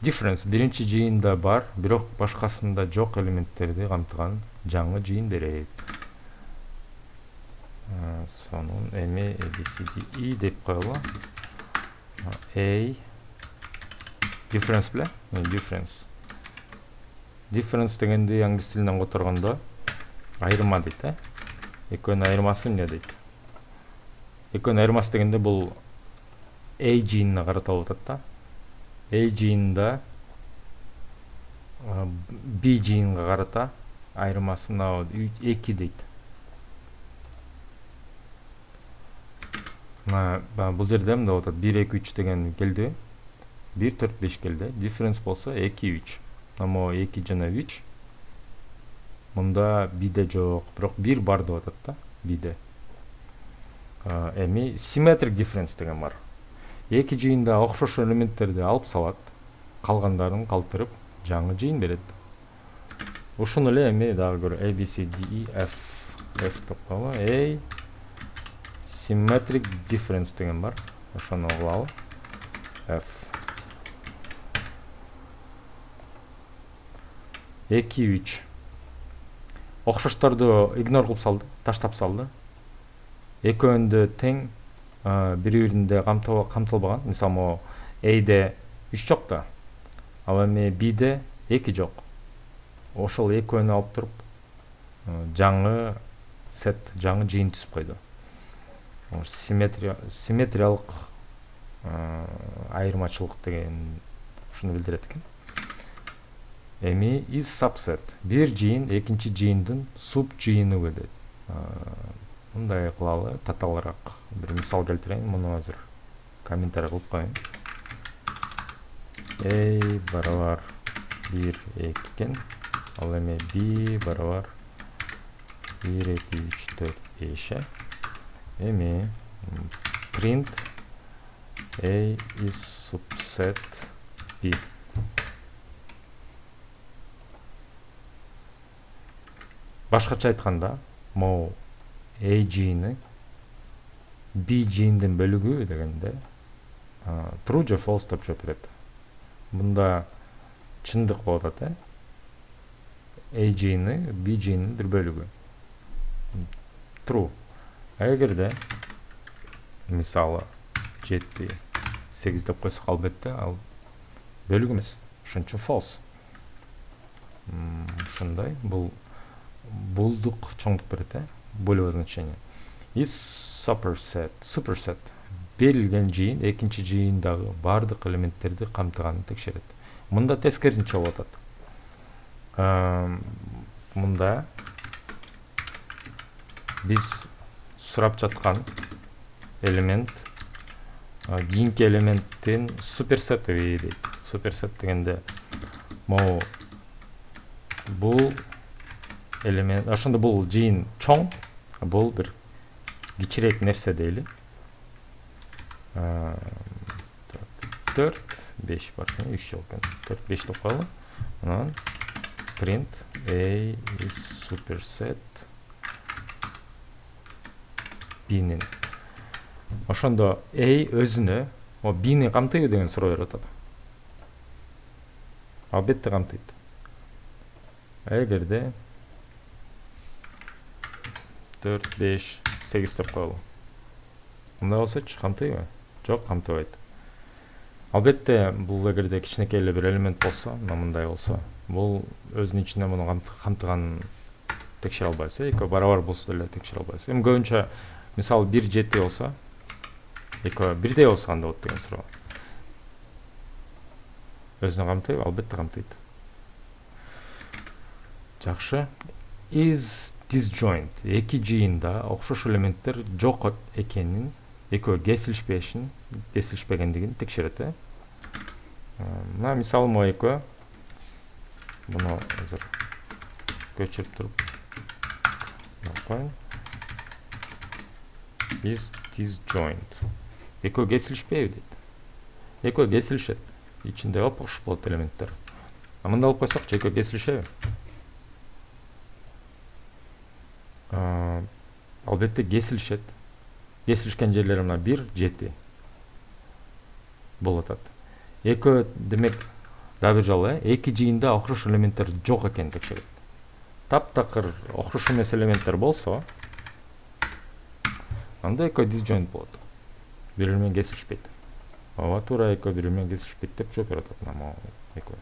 Difference биринчи жыйында бар, бирок башкасында жок элементтерди камтыган жаңы жыйын берет. Сонун эми ABCDE деп коелу. A difference беле? Difference дегенди англис тилинен которгондо айырма дейт, экөөнүн айырмасы эмне дейт? Экөөнүн айырмасы дегенде бул A жыйынына карата болуп атат да. A жыйынында B жыйынга карата айырмасына 2 дейт. Бул жерде эмне болуп атат? 1 2 3 деген келди. 1 4 5 келди. Difference болсо 2 3. Ама 2 жана 3 мында B'де жок, бирок 1 бар деп атат да, B'де. Эми symmetric difference деген бар. Эки жыйында окшош элементтерди алып салат, калгандарын калтырып жаңы жыйын берет. Ушуну эле эми дагы көрө A B C D E F деп коелу. A symmetric difference деген бар. Ошону кылалы. F 2 3 окшошторду игнор кылып салды, таштап салды. Экөөндө тең, бири-биринде камтылбаган. Мисалы, A'де 3 жок да. Ал эми B'де 2 жок. Ошол экөөнү алып туруп жаңы сет, жаңы жыйын түзүп койду. Симметриялык айырмачылык деген ушуну билдирет экен. Эми is subset. Бир жыйын экинчи жыйындын суб жыйыны болот. Мындай кылалы, татаалыраак бир мисал келтирейин. Муну азыр комментарий кылып коеюн. A барабар 1 2 экен. Ал эми B барабар 1 2 3 4 5. Эми print A is subset B. Башкача айтканда, могу A жыйыны B жыйындын бөлүгү дегенде true же false деп жооп берет. Мында чындык болуп атат, A жыйыны B жыйынын бир бөлүгү. True. Эгерде мисалы 7 8 деп койсок, албетте ал бөлүк эмес. Ошон үчүн false. Ушундай булдук чоңдук берет, болевое значение. Is superset. Берилген жыйын экинчи жыйындагы бардык элементтерди камтыганын текшерет. Мында тескерисинче болуп атат. Мында биз сурап жаткан элемент кийинки элементтин суперсети дейт. Суперсет дегенде могу бул элемент, ошондо бул жыйын чоң, бул бир кичирээк нерсе дейли. 4 5 бар, 3 жок экен. 4 5 деп коелу. Анан print A is superset B'нин. Ошондо A өзүнө B'ни камтыйбы деген суроо берип атат. Албетте камтыйт. Эгерде 4 5 8 деп коелу. Мындай болсочу камтыйбы? Жок, камтыбайт. Албетте бул эгерде кичинекей эле бир элемент болсо, мындай болсо, бул өзүнүн ичинде муну камтыганын текшере албайсыз. Экөө барабар болсо деле текшере албайсыз. Эми көбүнчө мисалы 1 7 болсо, экөө бирдей болсо кандай болот деген суроо. Өзүнө камтыйбы? Албетте камтыйт. Жакшы. Is disjoint. Эки жыйында окшош элементтер жок экенин, экөө кесилишпегендигин текшерет. Мына мисалы мо экөө буну азыр көчүрүп туруп коеюн. Is disjoint. Экөө кесилишпейби дейт. Экөө кесилишет. Ичинде окшош болот элементтер. Мында алып койсок, экөө кесилишеби? Албетте кесилишет. Кесилишкен жерлери мына 1 7 болуп атат. Экөө демек дагы бир жолу эки жыйында окшош элементтер жок экенин текшерет. Таптакыр окшош эмес элементтер болсо, анда экөө disjoint болот. Бири бири менен кесилишпейт. Ооба туура экөө бири бири менен кесилишпейт деп жооп берет ана экөө.